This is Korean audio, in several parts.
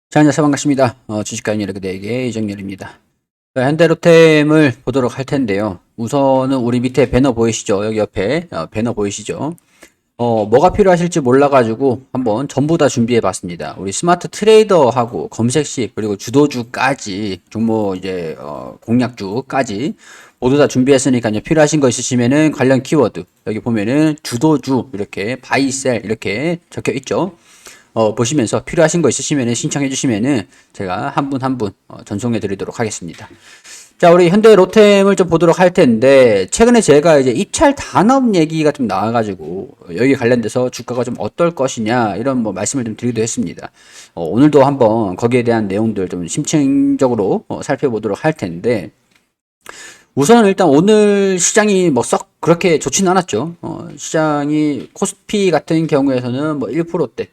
자, 안녕하세요. 반갑습니다. 주식가인 여러분에게 이정렬입니다. 현대로템을 보도록 할 텐데요. 우선은 우리 밑에 배너 보이시죠? 여기 옆에 배너 보이시죠? 뭐가 필요하실지 몰라가지고 한번 전부 다 준비해 봤습니다. 우리 스마트 트레이더하고 검색식 그리고 주도주까지 종목 이제 공략주까지 모두 다 준비했으니까요. 필요하신 거 있으시면은 관련 키워드 여기 보면은 주도주 이렇게 바이셀 이렇게 적혀 있죠. 보시면서 필요하신 거 있으시면 신청해 주시면은 제가 한 분 한 분 전송해 드리도록 하겠습니다. 자, 우리 현대 로템을 좀 보도록 할 텐데, 최근에 제가 이제 입찰 단업 얘기가 좀 나와가지고, 여기 관련돼서 주가가 좀 어떨 것이냐, 이런 뭐 말씀을 좀 드리기도 했습니다. 오늘도 한번 거기에 대한 내용들 좀 심층적으로 살펴보도록 할 텐데, 우선 일단 오늘 시장이 뭐 썩 그렇게 좋지는 않았죠. 시장이 코스피 같은 경우에서는 뭐 1%대,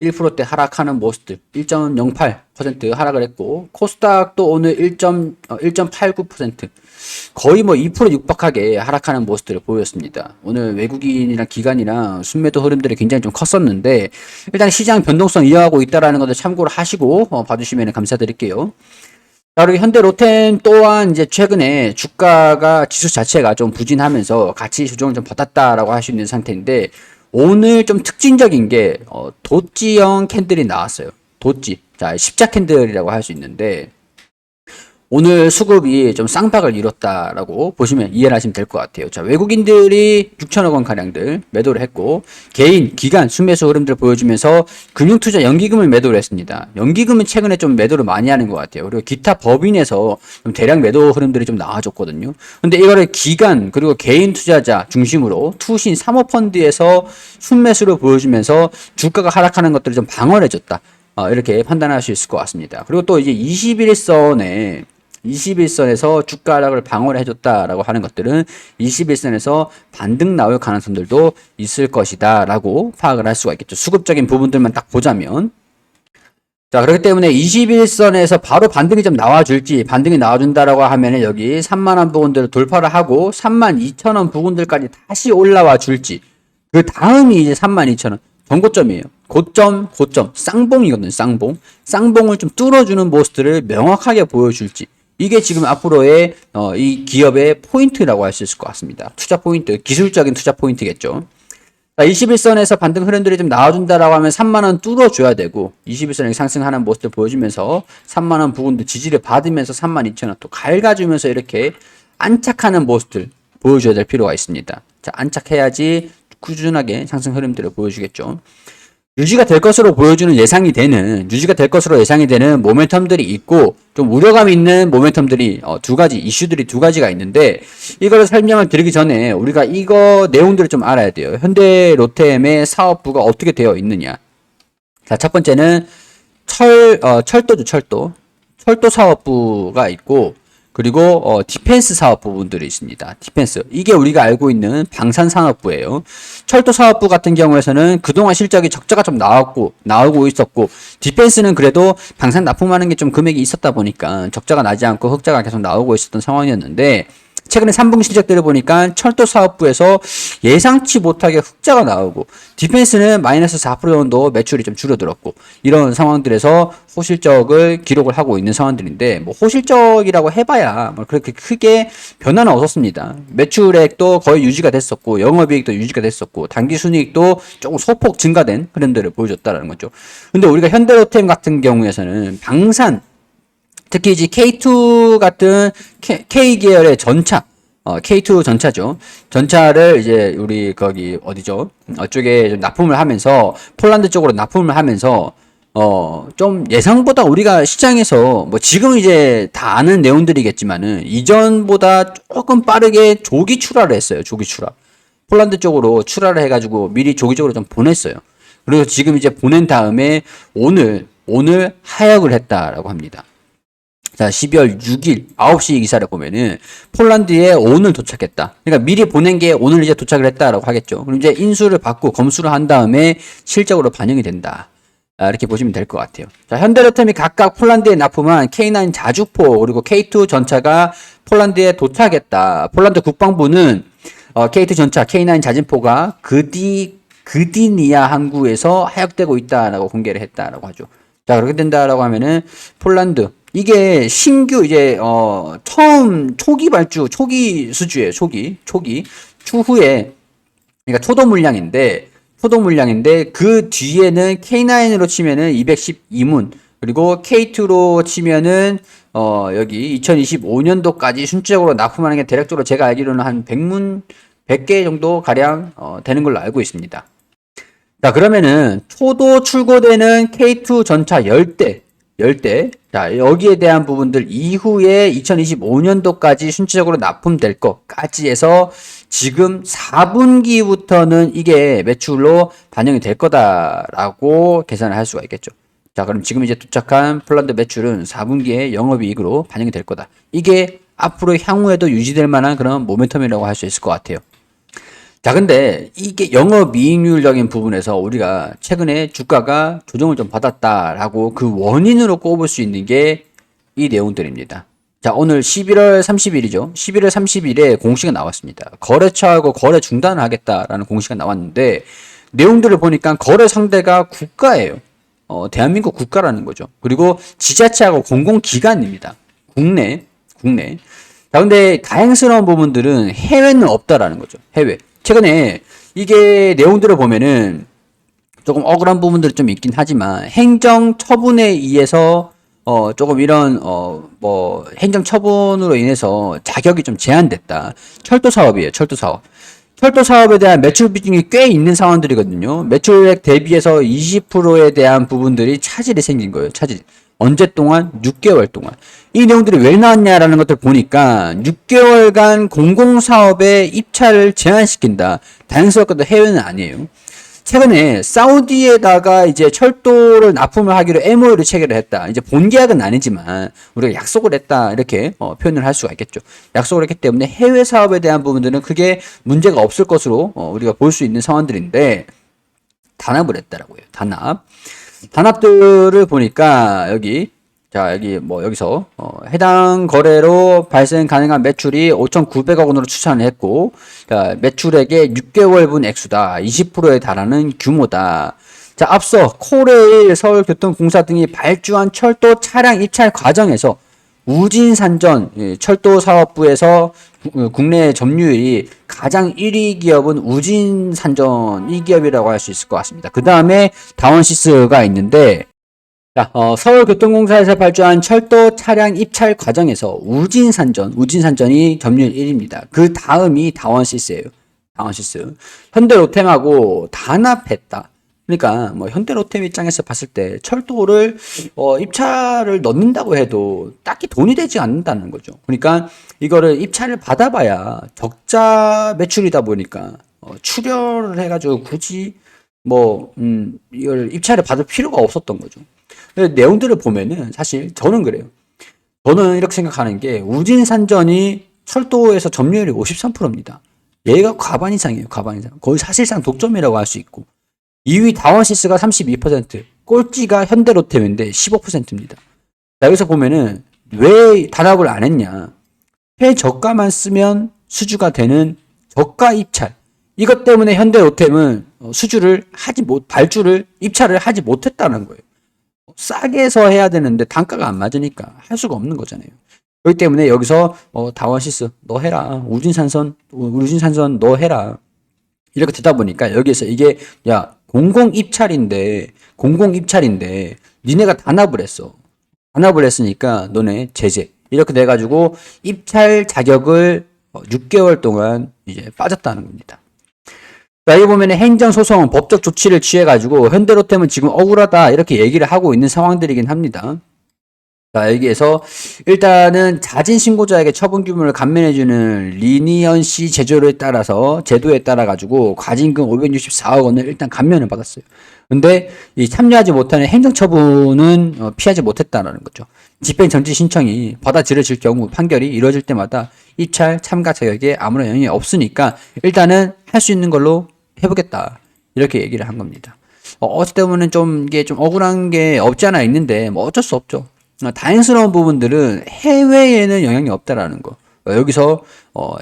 1%대 하락하는 모습들 1.08% 하락을 했고 코스닥도 오늘 1.89% 거의 뭐 2% 육박하게 하락하는 모습들을 보였습니다. 오늘 외국인이랑 기관이랑 순매도 흐름들이 굉장히 좀 컸었는데 일단 시장 변동성 이어가고 있다라는 것을 참고를 하시고 봐주시면 감사드릴게요. 그리고 현대 로템 또한 이제 최근에 주가가 지수 자체가 좀 부진하면서 가치 조정을 좀 받았다라고 할 수 있는 상태인데 오늘 좀 특징적인 게 도지형 캔들이 나왔어요. 도지. 자, 십자 캔들이라고 할 수 있는데 오늘 수급이 좀 쌍박을 이뤘다라고 보시면 이해를 하시면 될 것 같아요. 자, 외국인들이 6천억 원 가량들 매도를 했고 개인, 기관, 순매수 흐름들을 보여주면서 금융투자 연기금을 매도를 했습니다. 연기금은 최근에 좀 매도를 많이 하는 것 같아요. 그리고 기타 법인에서 좀 대량 매도 흐름들이 좀 나와줬거든요. 근데 이거를 기관 그리고 개인 투자자 중심으로 투신 사모펀드에서 순매수를 보여주면서 주가가 하락하는 것들을 좀 방어해줬다. 이렇게 판단할 수 있을 것 같습니다. 그리고 또 이제 21선에서 주가 하락을 방어를 해줬다라고 하는 것들은 21선에서 반등 나올 가능성들도 있을 것이다 라고 파악을 할 수가 있겠죠. 수급적인 부분들만 딱 보자면. 자, 그렇기 때문에 21선에서 바로 반등이 좀 나와줄지, 반등이 나와준다라고 하면은 여기 3만원 부근들을 돌파를 하고 32,000원 부근들까지 다시 올라와 줄지, 그 다음이 이제 32,000원. 전고점이에요. 고점, 쌍봉이거든요, 쌍봉. 쌍봉을 좀 뚫어주는 모습들을 명확하게 보여줄지. 이게 지금 앞으로의 이 기업의 포인트라고 할 수 있을 것 같습니다. 투자 포인트, 기술적인 투자 포인트겠죠. 21선에서 반등 흐름들이 좀 나와준다라고 하면 3만원 뚫어줘야 되고 21선에 상승하는 모습을 보여주면서 3만원 부근도 지지를 받으면서 32,000원 또 갉아주면서 이렇게 안착하는 모습들 보여줘야 될 필요가 있습니다. 자, 안착해야지 꾸준하게 상승 흐름들을 보여주겠죠. 유지가 될 것으로 예상이 되는 모멘텀들이 있고 좀 우려감 있는 모멘텀들이 두 가지 이슈들이 두 가지가 있는데 이거를 설명을 드리기 전에 우리가 이거 내용들을 좀 알아야 돼요. 현대 로템의 사업부가 어떻게 되어 있느냐. 자, 첫 번째는 철도 사업부가 있고 그리고 디펜스 사업 부분들이 있습니다. 디펜스. 이게 우리가 알고 있는 방산산업부예요. 철도 사업부 같은 경우에서는 그동안 실적이 적자가 좀 나오고 있었고 디펜스는 그래도 방산 납품하는 게 좀 금액이 있었다 보니까 적자가 나지 않고 흑자가 계속 나오고 있었던 상황이었는데 최근에 3분기 실적들을 보니까 철도 사업부에서 예상치 못하게 흑자가 나오고 디펜스는 마이너스 4% 정도 매출이 좀 줄어들었고 이런 상황들에서 호실적을 기록을 하고 있는 상황들인데 뭐 호실적이라고 해봐야 뭐 그렇게 크게 변화는 없었습니다. 매출액도 거의 유지가 됐었고 영업이익도 유지가 됐었고 당기순이익도 조금 소폭 증가된 흐름들을 보여줬다는 거죠. 근데 우리가 현대로템 같은 경우에서는 방산 특히 이제 K2 같은 K 계열의 전차, K2 전차죠. 전차를 이제 우리 거기 어디죠? 쪽에 좀 납품을 하면서 폴란드 쪽으로 납품을 하면서 좀 예상보다 우리가 시장에서 뭐 지금 이제 다 아는 내용들이겠지만은 이전보다 조금 빠르게 조기 출하를 했어요. 조기 출하. 폴란드 쪽으로 출하를 해가지고 미리 조기적으로 좀 보냈어요. 그리고 지금 이제 보낸 다음에 오늘 하역을 했다라고 합니다. 자, 12월 6일 9시 기사를 보면은 폴란드에 오늘 도착했다. 그러니까 미리 보낸 게 오늘 이제 도착을 했다라고 하겠죠. 그럼 이제 인수를 받고 검수를 한 다음에 실적으로 반영이 된다. 이렇게 보시면 될 것 같아요. 자, 현대로템이 각각 폴란드에 납품한 K9 자주포 그리고 K2 전차가 폴란드에 도착했다. 폴란드 국방부는 K2 전차, K9 자진포가 그디니아 항구에서 하역되고 있다라고 공개를 했다라고 하죠. 자, 그렇게 된다라고 하면은 폴란드 이게 신규 이제 처음 초기 발주 초기 수주예요. 초기 추후에 그러니까 초도 물량인데 그 뒤에는 K9으로 치면은 212문 그리고 K2로 치면은 여기 2025년도까지 순차적으로 납품하는 게 대략적으로 제가 알기로는 한 100문 100개 정도 가량 되는 걸로 알고 있습니다. 자, 그러면은 초도 출고되는 K2 전차 10대. 자, 여기에 대한 부분들 이후에 2025년도까지 순차적으로 납품될 것까지 해서 지금 4분기부터는 이게 매출로 반영이 될 거다라고 계산을 할 수가 있겠죠. 자, 그럼 지금 이제 도착한 폴란드 매출은 4분기에 영업이익으로 반영이 될 거다. 이게 앞으로 향후에도 유지될 만한 그런 모멘텀이라고 할 수 있을 것 같아요. 자, 근데 이게 영업이익률적인 부분에서 우리가 최근에 주가가 조정을 좀 받았다라고 그 원인으로 꼽을 수 있는 게 이 내용들입니다. 자, 오늘 11월 30일이죠. 11월 30일에 공시가 나왔습니다. 거래처하고 거래 중단을 하겠다라는 공시가 나왔는데 내용들을 보니까 거래 상대가 국가예요. 대한민국 국가라는 거죠. 그리고 지자체하고 공공기관입니다. 국내. 자, 근데 다행스러운 부분들은 해외는 없다라는 거죠. 해외. 최근에 이게 내용들을 보면은 조금 억울한 부분들이 좀 있긴 하지만 행정 처분에 의해서 조금 이런 뭐 행정 처분으로 인해서 자격이 좀 제한됐다. 철도 사업이에요. 철도 사업. 철도 사업에 대한 매출 비중이 꽤 있는 상황들이거든요. 매출액 대비해서 20%에 대한 부분들이 차질이 생긴 거예요. 차질. 언제 동안? 6개월 동안. 이 내용들이 왜 나왔냐라는 것들 보니까 6개월간 공공사업의 입찰을 제한시킨다. 다행스럽게도 해외는 아니에요. 최근에 사우디에다가 이제 철도를 납품을 하기로 MOU를 체결을 했다. 이제 본계약은 아니지만 우리가 약속을 했다. 이렇게 표현을 할 수가 있겠죠. 약속을 했기 때문에 해외 사업에 대한 부분들은 크게 문제가 없을 것으로 우리가 볼 수 있는 상황들인데 단합을 했다라고요. 단합들을 보니까 여기 여기서 해당 거래로 발생 가능한 매출이 5,900억 원으로 추산을 했고 매출액의 6개월분 액수다. 20%에 달하는 규모다. 자, 앞서 코레일, 서울교통공사 등이 발주한 철도 차량 입찰 과정에서 우진산전 철도사업부에서 국내 점유율이 가장 1위 기업은 우진산전 이 기업이라고 할 수 있을 것 같습니다. 그 다음에 다원시스가 있는데 자, 서울교통공사에서 발주한 철도 차량 입찰 과정에서 우진산전이 점유율 1위입니다. 그 다음이 다원시스예요. 다원시스. 현대로템하고 단합했다. 그러니까 뭐 현대로템 입장에서 봤을 때 철도를 입찰을 넣는다고 해도 딱히 돈이 되지 않는다는 거죠. 그러니까 이거를 입찰을 받아봐야 적자 매출이다 보니까 출혈을 해가지고 굳이 이걸 입찰을 받을 필요가 없었던 거죠. 내용들을 보면은 사실 저는 그래요. 저는 이렇게 생각하는 게 우진산전이 철도에서 점유율이 53%입니다. 얘가 과반 이상이에요. 과반 이상. 거의 사실상 독점이라고 할 수 있고 2위 다원시스가 32%, 꼴찌가 현대로템인데 15%입니다. 자, 여기서 보면은 왜 단합을 안 했냐? 최저가만 쓰면 수주가 되는 저가 입찰. 이것 때문에 현대로템은 발주를 입찰을 하지 못했다는 거예요. 싸게 해서 해야 되는데 단가가 안 맞으니까 할 수가 없는 거잖아요. 그렇기 때문에 여기서 다원시스 너 해라. 우진산선 너 해라. 이렇게 되다 보니까 여기에서 이게 공공 입찰인데 니네가 단합을 했어. 단합을 했으니까 너네 제재. 이렇게 돼 가지고 입찰 자격을 6개월 동안 이제 빠졌다는 겁니다. 자, 여기 보면 행정소송 법적 조치를 취해가지고 현대로템은 지금 억울하다 이렇게 얘기를 하고 있는 상황들이긴 합니다. 자, 여기에서 일단은 자진신고자에게 처분 규모를 감면해주는 리니언시 제도에 따라 가지고 과징금 564억 원을 일단 감면을 받았어요. 근데 이 참여하지 못하는 행정처분은 피하지 못했다라는 거죠. 집행정지 신청이 받아들여질 경우 판결이 이루어질 때마다 입찰 참가 자격에 아무런 영향이 없으니까 일단은 할 수 있는 걸로 해보겠다 이렇게 얘기를 한 겁니다. 어찌되면은 이게 좀 억울한 게 없지 않아 있는데 어쩔 수 없죠. 다행스러운 부분들은 해외에는 영향이 없다라는 거. 여기서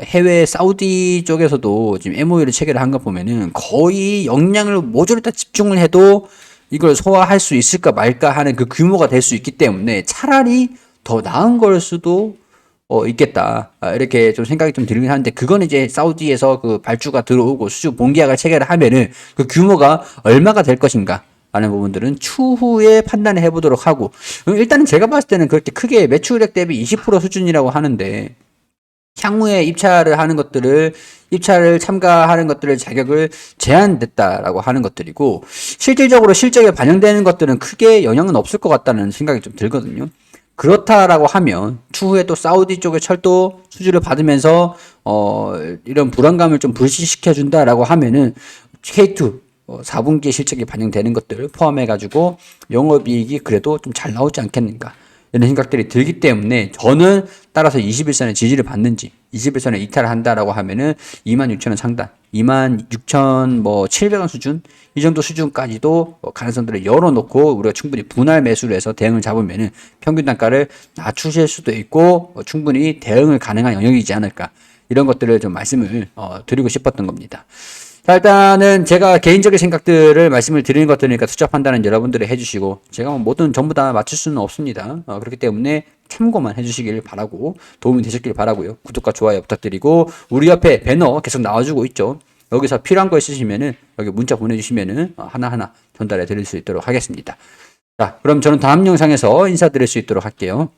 해외 사우디 쪽에서도 지금 MOU를 체결을 한 거 보면은 거의 역량을 모조리 다 집중을 해도 이걸 소화할 수 있을까 말까 하는 그 규모가 될 수 있기 때문에 차라리 더 나은 걸 수도 있겠다. 이렇게 좀 생각이 좀 들긴 하는데, 그건 이제 사우디에서 그 발주가 들어오고 수주 본계약을 체결을 하면은 그 규모가 얼마가 될 것인가 하는 부분들은 추후에 판단을 해보도록 하고, 일단은 제가 봤을 때는 그렇게 크게 매출액 대비 20% 수준이라고 하는데, 향후에 입찰을 참가하는 것들을 자격을 제한됐다라고 하는 것들이고, 실질적으로 실적에 반영되는 것들은 크게 영향은 없을 것 같다는 생각이 좀 들거든요. 그렇다라고 하면 추후에 또 사우디 쪽의 철도 수주를 받으면서 이런 불안감을 좀 불식시켜 준다라고 하면은 K2 4분기 실적이 반영되는 것들을 포함해 가지고 영업이익이 그래도 좀 잘 나오지 않겠는가 이런 생각들이 들기 때문에, 저는 따라서 21선의 지지를 받는지 21선에 이탈을 한다라고 하면은 26,000원 상단, 26,700원 수준, 이 정도 수준까지도 가능성들을 열어놓고 우리가 충분히 분할 매수를 해서 대응을 잡으면은 평균 단가를 낮추실 수도 있고 충분히 대응을 가능한 영역이지 않을까, 이런 것들을 좀 말씀을 드리고 싶었던 겁니다. 자, 일단은 제가 개인적인 생각들을 말씀을 드리는 것들이니까 투자 판단은 여러분들이 해주시고, 제가 뭐 뭐든 전부 다 맞출 수는 없습니다. 그렇기 때문에 참고만 해주시길 바라고, 도움이 되셨길 바라고요. 구독과 좋아요 부탁드리고, 우리 옆에 배너 계속 나와주고 있죠. 여기서 필요한 거 있으시면은 여기 문자 보내주시면은 하나하나 전달해 드릴 수 있도록 하겠습니다. 자, 그럼 저는 다음 영상에서 인사드릴 수 있도록 할게요.